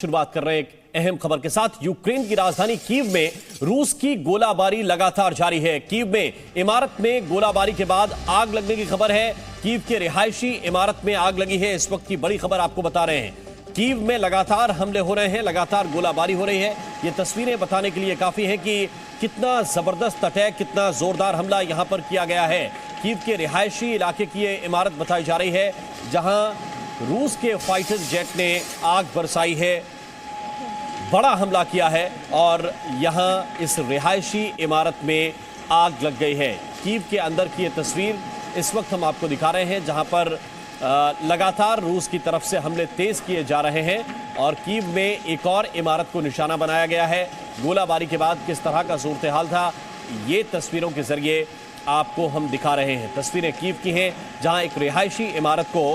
शुरुआत कर रहे हैं एक अहम खबर के साथ। यूक्रेन की राजधानी कीव में रूस की गोलाबारी लगातार जारी है। कीव में इमारत में गोलाबारी के बाद आग लगने की खबर है। कीव के रिहायशी इमारत में आग लगी है। इस वक्त की बड़ी खबर आपको बता रहे हैं। कीव में लगातार हमले हो रहे हैं, लगातार गोलाबारी हो रही है। ये तस्वीरें बताने के लिए काफी है कि कितना जबरदस्त अटैक, कितना जोरदार हमला यहां पर किया गया है। कीव के रिहायशी इलाके की ये इमारत बताई जा रही है जहां रूस के फाइटर जेट ने आग बरसाई है, बड़ा हमला किया है और यहां इस रिहायशी इमारत में आग लग गई है। कीव के अंदर की ये तस्वीर इस वक्त हम आपको दिखा रहे हैं जहां पर लगातार रूस की तरफ से हमले तेज किए जा रहे हैं और कीव में एक और इमारत को निशाना बनाया गया है। गोलाबारी के बाद किस तरह का सूरत हाल था, ये तस्वीरों के जरिए आपको हम दिखा रहे हैं। तस्वीरें कीव की हैं जहां एक रिहायशी इमारत को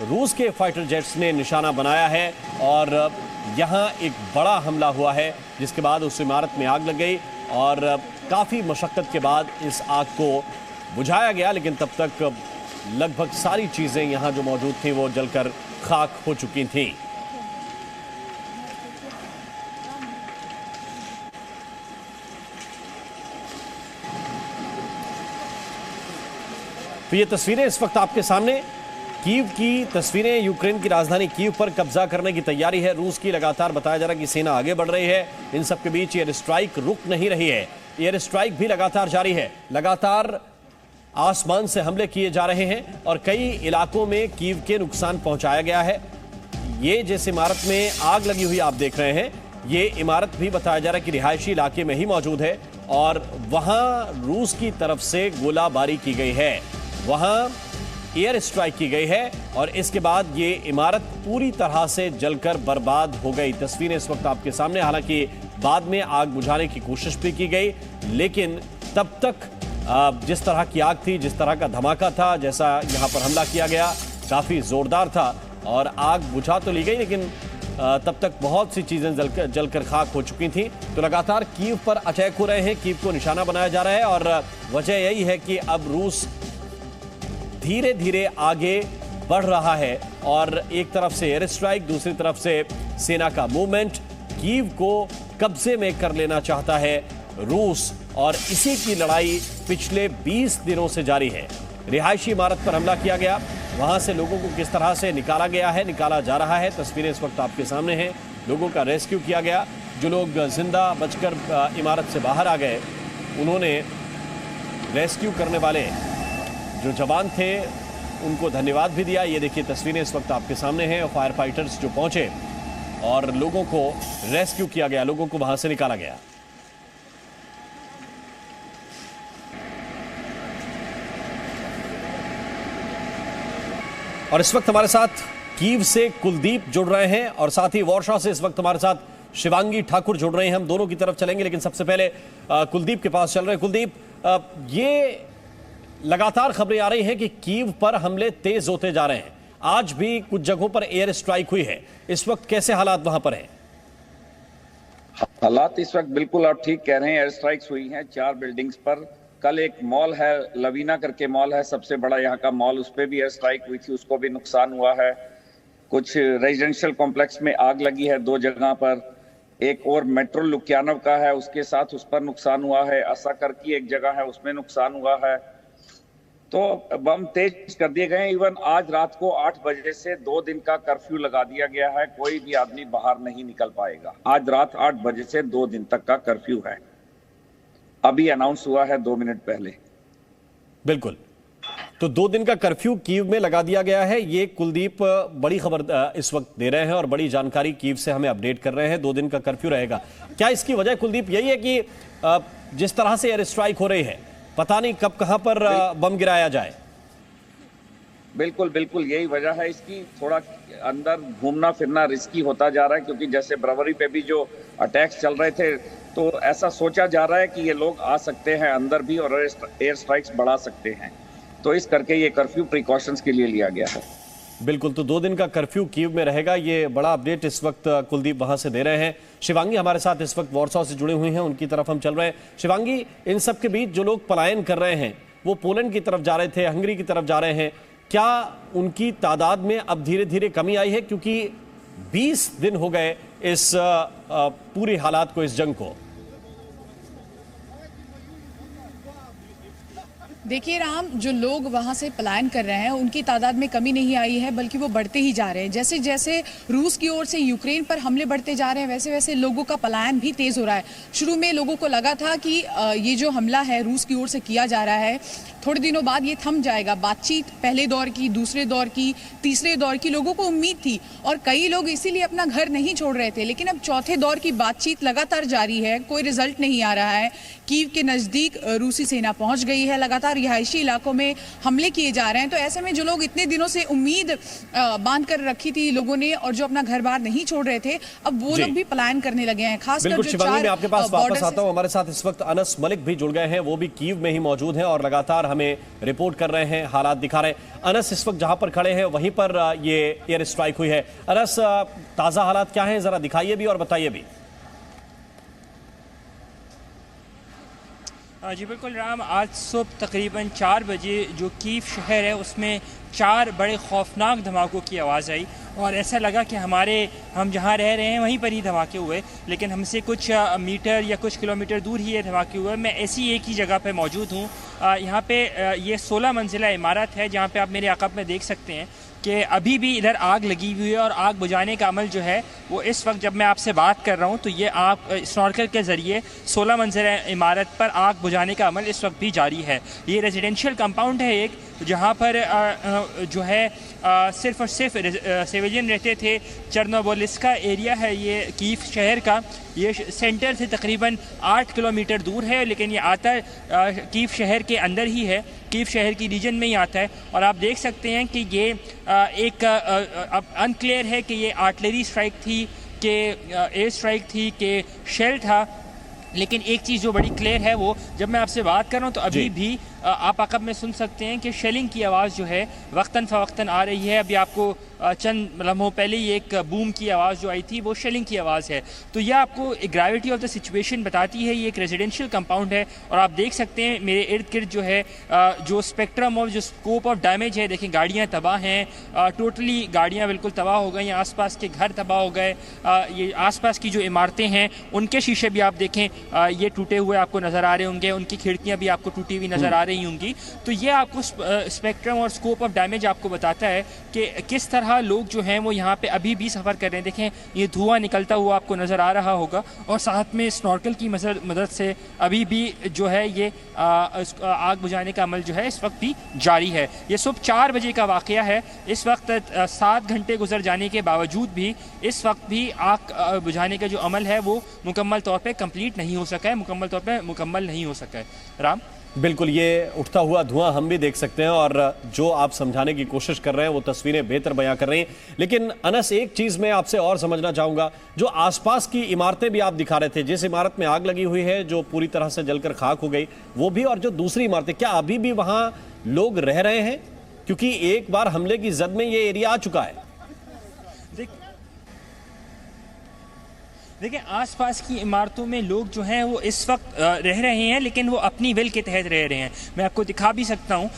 रूस के फाइटर जेट्स ने निशाना बनाया है और यहां एक बड़ा हमला हुआ है जिसके बाद उस इमारत में आग लग गई और काफ़ी मशक्क़त के बाद इस आग को बुझाया गया, लेकिन तब तक लगभग सारी चीज़ें यहां जो मौजूद थी वो जलकर खाक हो चुकी थीं। तो ये तस्वीरें इस वक्त आपके सामने कीव की तस्वीरें। यूक्रेन की राजधानी कीव पर कब्जा करने की तैयारी है रूस की। लगातार बताया जा रहा है कि सेना आगे बढ़ रही है। इन सब के बीच एयर स्ट्राइक रुक नहीं रही है। एयर स्ट्राइक भी लगातार जारी है। लगातार आसमान से हमले किए जा रहे हैं और कई इलाकों में कीव के नुकसान पहुंचाया गया है। ये जिस इमारत में आग लगी हुई आप देख रहे हैं, ये इमारत भी बताया जा रहा है कि रिहायशी इलाके में ही मौजूद है और वहां रूस की तरफ से गोलाबारी की गई है, वहां एयर स्ट्राइक की गई है और इसके बाद ये इमारत पूरी तरह से जलकर बर्बाद हो गई। तस्वीरें इस वक्त आपके सामने। हालांकि बाद में आग बुझाने की कोशिश भी की गई, लेकिन तब तक जिस तरह की आग थी, जिस तरह का धमाका था, जैसा यहां पर हमला किया गया, काफी जोरदार था और आग बुझा तो ली गई, लेकिन तब तक बहुत सी चीजें जलकर खाक हो चुकी थी। तो लगातार कीव पर अटैक हो रहे हैं, कीव को निशाना बनाया जा रहा है और वजह यही है कि अब रूस धीरे धीरे आगे बढ़ रहा है और एक तरफ से एयर स्ट्राइक, दूसरी तरफ से सेना का मूवमेंट। कीव को कब्जे में कर लेना चाहता है रूस और इसी की लड़ाई पिछले 20 दिनों से जारी है। रिहायशी इमारत पर हमला किया गया, वहां से लोगों को किस तरह से निकाला गया है, निकाला जा रहा है। तस्वीरें इस वक्त आपके सामने हैं। लोगों का रेस्क्यू किया गया। जो लोग जिंदा बचकर इमारत से बाहर आ गए, उन्होंने रेस्क्यू करने वाले जो जवान थे उनको धन्यवाद भी दिया। ये देखिए तस्वीरें इस वक्त आपके सामने हैं। फायर फाइटर्स जो पहुंचे और लोगों को रेस्क्यू किया गया, लोगों को वहां से निकाला गया। और इस वक्त हमारे साथ कीव से कुलदीप जुड़ रहे हैं और साथ ही वॉर्शॉ से इस वक्त हमारे साथ शिवांगी ठाकुर जुड़ रहे हैं। हम दोनों की तरफ चलेंगे, लेकिन सबसे पहले कुलदीप के पास चल रहे हैं। कुलदीप, ये लगातार खबरें आ रही हैं कि कीव पर हमले तेज होते जा रहे हैं। आज भी कुछ जगहों पर एयर स्ट्राइक हुई है। इस वक्त कैसे हालात वहां पर हैं? हालात इस वक्त बिल्कुल आप ठीक कह रहे हैं। एयर स्ट्राइक्स हुई हैं 4 बिल्डिंग्स पर। कल एक मॉल है, लवीना करके मॉल है, सबसे बड़ा यहाँ का मॉल, उस पर भी एयर स्ट्राइक हुई थी, उसको भी नुकसान हुआ है। कुछ रेजिडेंशियल कॉम्प्लेक्स में आग लगी है 2 जगह पर। एक और मेट्रो लुकियानव का है, उसके साथ उस पर नुकसान हुआ है। असाकर की एक जगह है, उसमें नुकसान हुआ है। तो बम तेज कर दिए गए। इवन आज रात को 8 बजे से 2 दिन का कर्फ्यू लगा दिया गया है। कोई भी आदमी बाहर नहीं निकल पाएगा। आज रात 8 बजे से 2 दिन तक का कर्फ्यू है, अभी अनाउंस हुआ है 2 मिनट पहले। बिल्कुल, तो 2 दिन का कर्फ्यू कीव में लगा दिया गया है। ये कुलदीप बड़ी खबर इस वक्त दे रहे हैं और बड़ी जानकारी कीव से हमें अपडेट कर रहे हैं। 2 दिन का कर्फ्यू रहेगा। क्या इसकी वजह कुलदीप यही है कि जिस तरह से एयर स्ट्राइक हो रही है, पता नहीं कब कहां पर बम गिराया जाए? बिल्कुल बिल्कुल, यही वजह है इसकी। थोड़ा अंदर घूमना फिरना रिस्की होता जा रहा है, क्योंकि जैसे ब्रवरी पे भी जो अटैक्स चल रहे थे, तो ऐसा सोचा जा रहा है कि ये लोग आ सकते हैं अंदर भी और एयर स्ट्राइक्स बढ़ा सकते हैं। तो इस करके ये कर्फ्यू प्रिकॉशंस के लिए लिया गया है। बिल्कुल, तो 2 दिन का कर्फ्यू कीव में रहेगा। ये बड़ा अपडेट इस वक्त कुलदीप वहां से दे रहे हैं। शिवांगी हमारे साथ इस वक्त वॉर्सॉ से जुड़ी हुई हैं, उनकी तरफ हम चल रहे हैं। शिवांगी, इन सब के बीच जो लोग पलायन कर रहे हैं, वो पोलैंड की तरफ जा रहे थे, हंगरी की तरफ जा रहे हैं, क्या उनकी तादाद में अब धीरे धीरे कमी आई है? क्योंकि 20 दिन हो गए इस पूरी हालात को, इस जंग को। देखिए राम, जो लोग वहाँ से पलायन कर रहे हैं उनकी तादाद में कमी नहीं आई है, बल्कि वो बढ़ते ही जा रहे हैं। जैसे जैसे रूस की ओर से यूक्रेन पर हमले बढ़ते जा रहे हैं, वैसे वैसे लोगों का पलायन भी तेज़ हो रहा है। शुरू में लोगों को लगा था कि ये जो हमला है रूस की ओर से किया जा रहा है, थोड़े दिनों बाद ये थम जाएगा। बातचीत पहले दौर की, दूसरे दौर की, तीसरे दौर की लोगों को उम्मीद थी और कई लोग इसीलिए अपना घर नहीं छोड़ रहे थे। लेकिन अब चौथे दौर की बातचीत लगातार जारी है, कोई रिजल्ट नहीं आ रहा है। कीव के नज़दीक रूसी सेना पहुंच गई है, लगातार रिहायशी इलाकों में हमले किए जा रहे हैं। तो ऐसे में जो लोग इतने दिनों से उम्मीद बांध कर रखी थी लोगों ने और जो अपना घर बार नहीं छोड़ रहे थे, अब वो लोग भी पलायन करने लगे हैं। खासकर जो शिवांगी, मैं आपके पास वापस आता हूं। हमारे साथ इस वक्त अनस मलिक भी जुड़ गए हैं, वो भी कीव में ही मौजूद हैं और लगातार हमें रिपोर्ट कर रहे हैं, हालात दिखा रहे हैं। अनस, इस वक्त जहां पर खड़े हैं वहीं पर ये एयर स्ट्राइक हुई है। अनस, ताजा हालात क्या है, जरा दिखाइए भी और बताइए भी। जी बिल्कुल राम, आज सुबह तकरीबन 4 बजे जो कीव शहर है उसमें 4 बड़े खौफनाक धमाकों की आवाज़ आई और ऐसा लगा कि हम जहाँ रह रहे हैं वहीं पर ही धमाके हुए, लेकिन हमसे कुछ मीटर या कुछ किलोमीटर दूर ही ये धमाके हुए। मैं ऐसी एक ही जगह पे मौजूद हूँ। यहाँ पे ये 16 मंजिला इमारत है जहाँ पे आप मेरे आकब में देख सकते हैं कि अभी भी इधर आग लगी हुई है और आग बुझाने का अमल जो है वो इस वक्त जब मैं आपसे बात कर रहा हूँ तो ये आग स्नॉर्कल के ज़रिए 16 मंजिला इमारत पर आग बुझाने का अमल इस वक्त भी जारी है। ये रेजिडेंशियल कंपाउंड है एक, जहाँ पर जो है सिर्फ और सिर्फ सिविलियन रहते थे। चर्नोबोलिस्का एरिया है ये कीव शहर का, ये सेंटर से तकरीबन 8 किलोमीटर दूर है, लेकिन ये आता है कीव शहर के अंदर ही है, कीव शहर की रीजन में ही आता है। और आप देख सकते हैं कि ये एक अब अनक्लियर है कि ये आर्टिलरी स्ट्राइक थी कि एयर स्ट्राइक थी कि शेल था, लेकिन एक चीज़ जो बड़ी क्लियर है वो जब मैं आपसे बात कर रहा हूँ तो अभी भी आप आकब में सुन सकते हैं कि शेलिंग की आवाज़ जो है वक्तन फ़वक्तन आ रही है। अभी आपको चंद लम्हों पहले ही एक बूम की आवाज़ जो आई थी वो शेलिंग की आवाज़ है। तो यह आपको ग्रेविटी ऑफ द सिचुएशन बताती है। ये एक रेजिडेंशियल कंपाउंड है और आप देख सकते हैं मेरे इर्द गिर्द जो है जो स्पेक्ट्रम ऑफ जो स्कोप ऑफ डैमेज है, देखें गाड़ियाँ तबाह हैं, टोटली गाड़ियाँ बिल्कुल तबाह हो गई हैं, आसपास के घर तबाह हो गए, ये आसपास की जो इमारतें हैं उनके शीशे भी आप देखें ये टूटे हुए आपको नज़र आ रहे होंगे, उनकी खिड़कियाँ भी आपको टूटी हुई नज़र आ रही होंगी। तो ये आपको स्पेक्ट्रम और स्कोप ऑफ डैमेज आपको बताता है कि किस तरह लोग जो हैं वो यहाँ पे अभी भी सफ़र कर रहे हैं। देखें ये धुआं निकलता हुआ आपको नज़र आ रहा होगा और साथ में स्नॉर्कल की मदद से अभी भी जो है ये आग बुझाने का अमल जो है इस वक्त भी जारी है। ये सुबह 4 बजे का वाक़या है। इस वक्त 7 घंटे गुजर जाने के बावजूद भी इस वक्त भी आग बुझाने का जो अमल है वो मुकम्मल तौर पर कंप्लीट नहीं हो सका है, मुकम्मल तौर पर मुकम्मल नहीं हो सका है। राम, बिल्कुल, ये उठता हुआ धुआं हम भी देख सकते हैं और जो आप समझाने की कोशिश कर रहे हैं वो तस्वीरें बेहतर बयां कर रही हैं। लेकिन अनस, एक चीज़ मैं आपसे और समझना चाहूँगा, जो आसपास की इमारतें भी आप दिखा रहे थे, जिस इमारत में आग लगी हुई है जो पूरी तरह से जलकर खाक हो गई, वो भी, और जो दूसरी इमारतें, क्या अभी भी वहाँ लोग रह रहे हैं? क्योंकि एक बार हमले की जद में ये एरिया आ चुका है। देखिए आसपास की इमारतों में लोग जो हैं वो इस वक्त रह रहे हैं, लेकिन वो अपनी विल के तहत रह रहे हैं। मैं आपको दिखा भी सकता हूँ,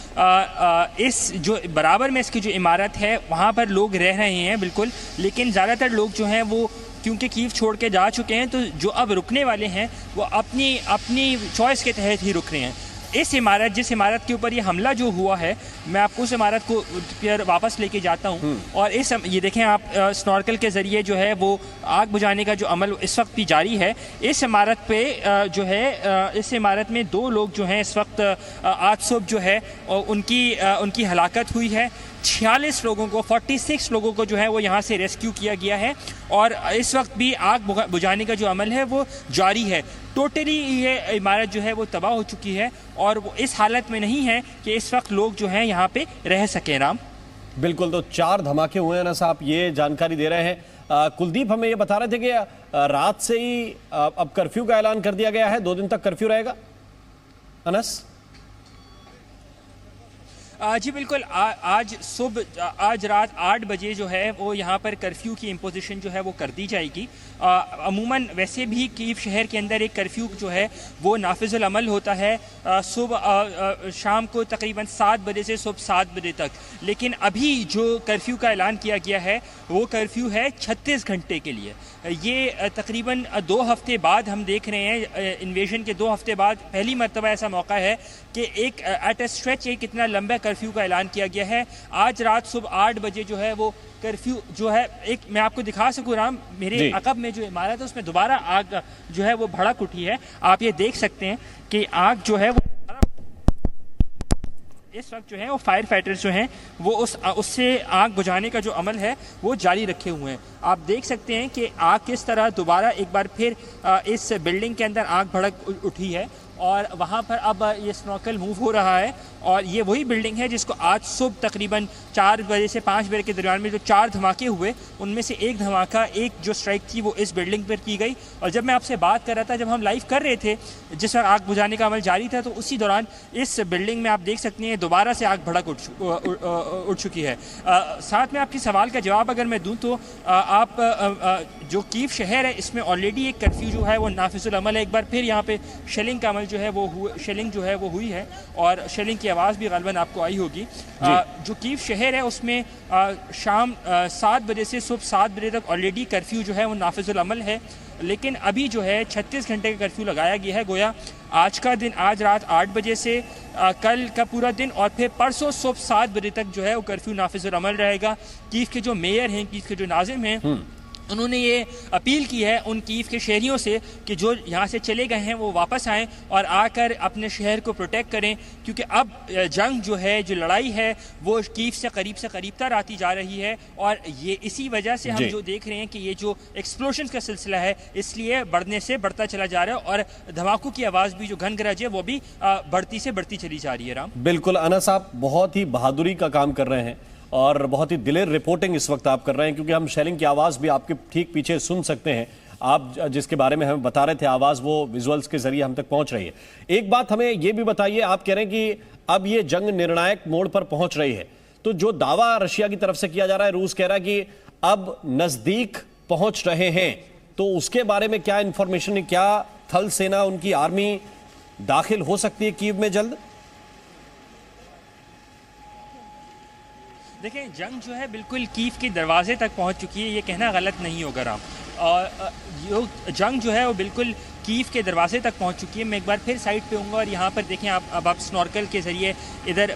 इस जो बराबर में इसकी जो इमारत है वहाँ पर लोग रह रहे हैं बिल्कुल, लेकिन ज़्यादातर लोग जो हैं वो क्योंकि कीव छोड़ के जा चुके हैं, तो जो अब रुकने वाले हैं वो अपनी चॉइस के तहत ही रुक रहे हैं। जिस इमारत के ऊपर ये हमला जो हुआ है, मैं आपको उस इमारत को फिर वापस लेके जाता हूँ और ये देखें आप स्नॉर्कल के ज़रिए जो है वो आग बुझाने का जो अमल इस वक्त भी जारी है। इस इमारत पे जो है इस इमारत में 2 लोग जो हैं इस वक्त आज सुबह जो है उनकी हलाकत हुई है। 46 लोगों को जो है वो यहाँ से रेस्क्यू किया गया है और इस वक्त भी आग बुझाने का जो अमल है वो जारी है। टोटली ये इमारत जो है वो तबाह हो चुकी है और वो इस हालत में नहीं है कि इस वक्त लोग जो हैं यहाँ पे रह सकें। राम, बिल्कुल, तो 4 धमाके हुए हैं ना साहब, ये जानकारी दे रहे हैं। कुलदीप हमें ये बता रहे थे कि रात से ही अब कर्फ्यू का ऐलान कर दिया गया है, 2 दिन तक कर्फ्यू रहेगा। अनस, जी बिल्कुल, आज रात 8 बजे जो है वो यहाँ पर कर्फ्यू की इम्पोजिशन जो है वो कर दी जाएगी। अमूमन वैसे भी कीव शहर के अंदर एक कर्फ्यू जो है वो नाफिजुल अमल होता है सुबह शाम को तकरीबन 7 बजे से सुबह 7 बजे तक, लेकिन अभी जो कर्फ्यू का ऐलान किया गया है वो कर्फ्यू है 36 घंटे के लिए। ये तकरीबन 2 हफ्ते बाद हम देख रहे हैं, इन्वेजन के 2 हफ्ते बाद पहली मरतबा ऐसा मौका है कि एक एट ए स्ट्रेच एक इतना लंबा कर्फ्यू का ऐलान किया गया है। आज रात सुबह 8 बजे जो है वो कर्फ्यू जो है, एक मैं आपको दिखा सकूँ राम, मेरे अकब में जो इमारत है उसमें दोबारा आग जो है वो भड़क उठी है। आप ये देख सकते हैं कि आग जो है वो इस वक्त जो है वो फायर फाइटर्स जो हैं वो उससे आग बुझाने का जो अमल है वो जारी रखे हुए हैं। आप देख सकते हैं कि आग किस तरह दोबारा एक बार फिर इस बिल्डिंग के अंदर आग भड़क उठी है और वहाँ पर अब ये स्नॉकल मूव हो रहा है। और ये वही बिल्डिंग है जिसको आज सुबह तकरीबन 4 बजे से 5 बजे के दरमियान में जो 4 धमाके हुए उनमें से एक धमाका, एक जो स्ट्राइक थी वो इस बिल्डिंग पर की गई। और जब मैं आपसे बात कर रहा था, जब हम लाइव कर रहे थे जिस वक्त आग बुझाने का अमल जारी था, तो उसी दौरान इस बिल्डिंग में आप देख सकते हैं दोबारा से आग भड़क उठ चुकी है। साथ में आपके सवाल का जवाब अगर मैं दूँ तो आप जो कीव शहर है इसमें ऑलरेडी एक कर्फ्यू जो है वो नाफिजुल अमल है। एक बार फिर यहाँ पे शेलिंग का अमल जो है वो शेलिंग जो है वो हुई है और शेलिंग की आवाज़ भी ग़ालिबन आपको आई होगी। जो कीव शहर है उसमें शाम 7 बजे से सुबह 7 बजे तक ऑलरेडी कर्फ्यू जो है वो नाफिजुल अमल है, लेकिन अभी जो है 36 घंटे का कर्फ्यू लगाया गया है। गोया आज का दिन, आज रात 8 बजे से कल का पूरा दिन और फिर परसों सुबह 7 बजे तक जो है वो कर्फ्यू नाफिजुल अमल रहेगा। कीव के जो मेयर हैं, कीव के जो नाज़िम हैं, उन्होंने ये अपील की है उन कीव के शहरियों से कि जो यहाँ से चले गए हैं वो वापस आएँ और आकर अपने शहर को प्रोटेक्ट करें, क्योंकि अब जंग जो है, जो लड़ाई है वो कीव से करीब तर आती जा रही है। और ये इसी वजह से हम जो देख रहे हैं कि ये जो एक्सप्लोजन का सिलसिला है इसलिए बढ़ने से बढ़ता चला जा रहा है और धमाकों की आवाज़ भी जो घन गरज है वो भी बढ़ती से बढ़ती चली जा रही है। राम बिल्कुल, अनस साहब बहुत ही बहादुरी का काम कर रहे हैं और बहुत ही दिलेर रिपोर्टिंग इस वक्त आप कर रहे हैं, क्योंकि हम शेलिंग की आवाज़ भी आपके ठीक पीछे सुन सकते हैं। आप जिसके बारे में हमें बता रहे थे, आवाज़ वो विजुअल्स के जरिए हम तक पहुंच रही है। एक बात हमें ये भी बताइए, आप कह रहे हैं कि अब ये जंग निर्णायक मोड़ पर पहुंच रही है, तो जो दावा रशिया की तरफ से किया जा रहा है, रूस कह रहा है कि अब नज़दीक पहुंच रहे हैं, तो उसके बारे में क्या इंफॉर्मेशन है? क्या थल सेना, उनकी आर्मी दाखिल हो सकती है कीव में जल्द? देखिए, जंग जो है बिल्कुल कीव के दरवाजे तक पहुंच चुकी है, ये कहना गलत नहीं होगा राम। और जंग जो है वो बिल्कुल कीव के दरवाजे तक पहुंच चुकी है। मैं एक बार फिर साइड पे हूँगा और यहाँ पर देखें आप स्नॉर्कल के ज़रिए इधर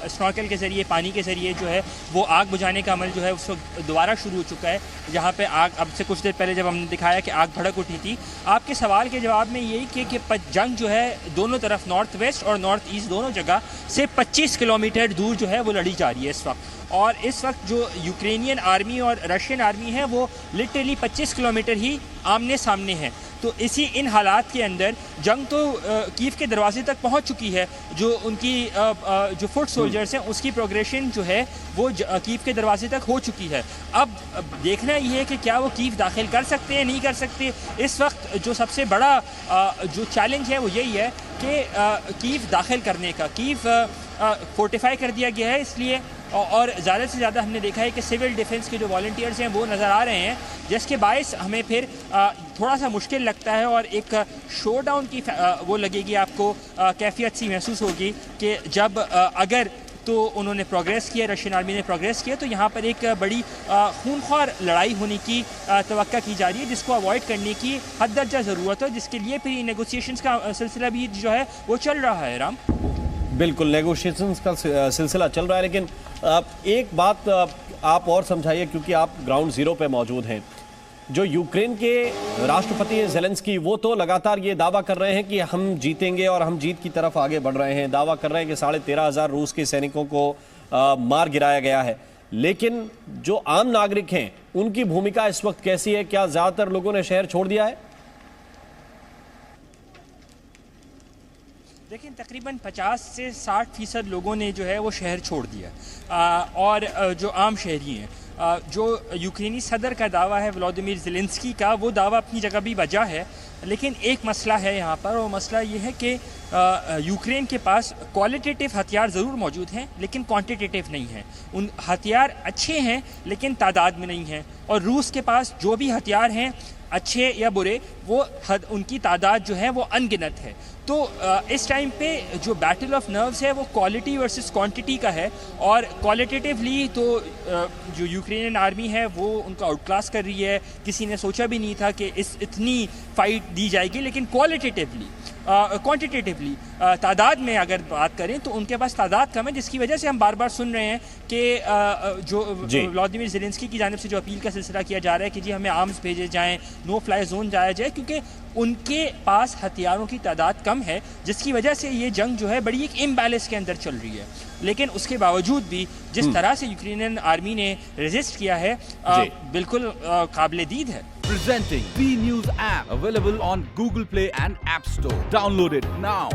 स्नॉर्कल के ज़रिए, पानी के ज़रिए जो है वो आग बुझाने का अमल जो है उस वक्त दोबारा शुरू हो चुका है। जहाँ पे आग, अब से कुछ देर पहले जब हमने दिखाया कि आग भड़क उठी थी, आपके सवाल के जवाब में यही कि जंग जो है दोनों तरफ, नॉर्थ वेस्ट और नॉर्थ ईस्ट दोनों जगह से 25 किलोमीटर दूर जो है वो लड़ी जा रही है इस वक्त। और इस वक्त जो यूक्रेनियन आर्मी और रशियन आर्मी है वो लिटरली 25 किलोमीटर ही आमने सामने है। तो इन हालात के अंदर जंग तो कीव के दरवाजे तक पहुंच चुकी है। जो उनकी जो फुट सोल्जर्स हैं उसकी प्रोग्रेशन जो है वो कीव के दरवाजे तक हो चुकी है। अब देखना ये है कि क्या वो कीव दाखिल कर सकते हैं, नहीं कर सकते। इस वक्त जो सबसे बड़ा जो चैलेंज है वो यही है कि कीव दाखिल करने का, कीव फोर्टिफाई कर दिया गया है इसलिए, और ज़्यादा से ज़्यादा हमने देखा है कि सिविल डिफेंस के जो वॉलंटियर्स हैं वो नज़र आ रहे हैं, जिसके बायस हमें फिर थोड़ा सा मुश्किल लगता है और एक शो डाउन की वो लगेगी, आपको कैफियत सी महसूस होगी कि जब अगर तो उन्होंने प्रोग्रेस किया, रशियन आर्मी ने प्रोग्रेस किया, तो यहाँ पर एक बड़ी खूनख्वार लड़ाई होने की तवक्का की जा रही है, जिसको अवॉइड करने की हद दर्जा ज़रूरत है, जिसके लिए फिर नेगोशिएशंस का सिलसिला भी जो है वो चल रहा है। राम बिल्कुल, नेगोशिएशंस का सिलसिला चल रहा है, लेकिन एक बात आप और समझाइए, क्योंकि आप ग्राउंड जीरो पे मौजूद हैं। जो यूक्रेन के राष्ट्रपति हैं ज़ेलेंस्की, वो तो लगातार ये दावा कर रहे हैं कि हम जीतेंगे और हम जीत की तरफ आगे बढ़ रहे हैं। दावा कर रहे हैं कि 13,500 रूस के सैनिकों को मार गिराया गया है। लेकिन जो आम नागरिक हैं उनकी भूमिका इस वक्त कैसी है? क्या ज़्यादातर लोगों ने शहर छोड़ दिया है? देखिए, तकरीबन 50 से 60% लोगों ने जो है वो शहर छोड़ दिया। और जो आम शहरी हैं, जो यूक्रेनी सदर का दावा है व्लादिमीर ज़ेलेंस्की का, वो दावा अपनी जगह भी वजह है, लेकिन एक मसला है यहाँ पर, और मसला ये है कि यूक्रेन के पास क्वालिटेटिव हथियार ज़रूर मौजूद हैं लेकिन क्वांटिटेटिव नहीं हैं। उन हथियार अच्छे हैं लेकिन तादाद में नहीं हैं, और रूस के पास जो भी हथियार हैं अच्छे या बुरे, वो उनकी तादाद जो है वो अनगिनत है। तो इस टाइम पे जो बैटल ऑफ नर्व्स है वो क्वालिटी वर्सेस क्वांटिटी का है, और क्वालिटेटिवली तो जो यूक्रेनियन आर्मी है वो उनका आउट क्लास कर रही है। किसी ने सोचा भी नहीं था कि इतनी फाइट दी जाएगी, लेकिन क्वालिटेटिवली क्वांटिटेटिवली तादाद में अगर बात करें तो उनके पास तादाद कम है, जिसकी वजह से हम बार बार सुन रहे हैं कि जो व्लादिमीर ज़ेलेंस्की की जानिब से जो अपील का सिलसिला किया जा रहा है कि जी हमें आर्म्स भेजे जाएं, नो फ्लाई जोन जाया जाए, क्योंकि उनके पास हथियारों की तादाद कम है, जिसकी वजह से ये जंग जो है बड़ी एक इम्बैलेंस के अंदर चल रही है। लेकिन उसके बावजूद भी जिस तरह से यूक्रेनियन आर्मी ने रेजिस्ट किया है बिल्कुल काबिल दीद है। Presenting B News app available on Google Play and App Store. Download it now.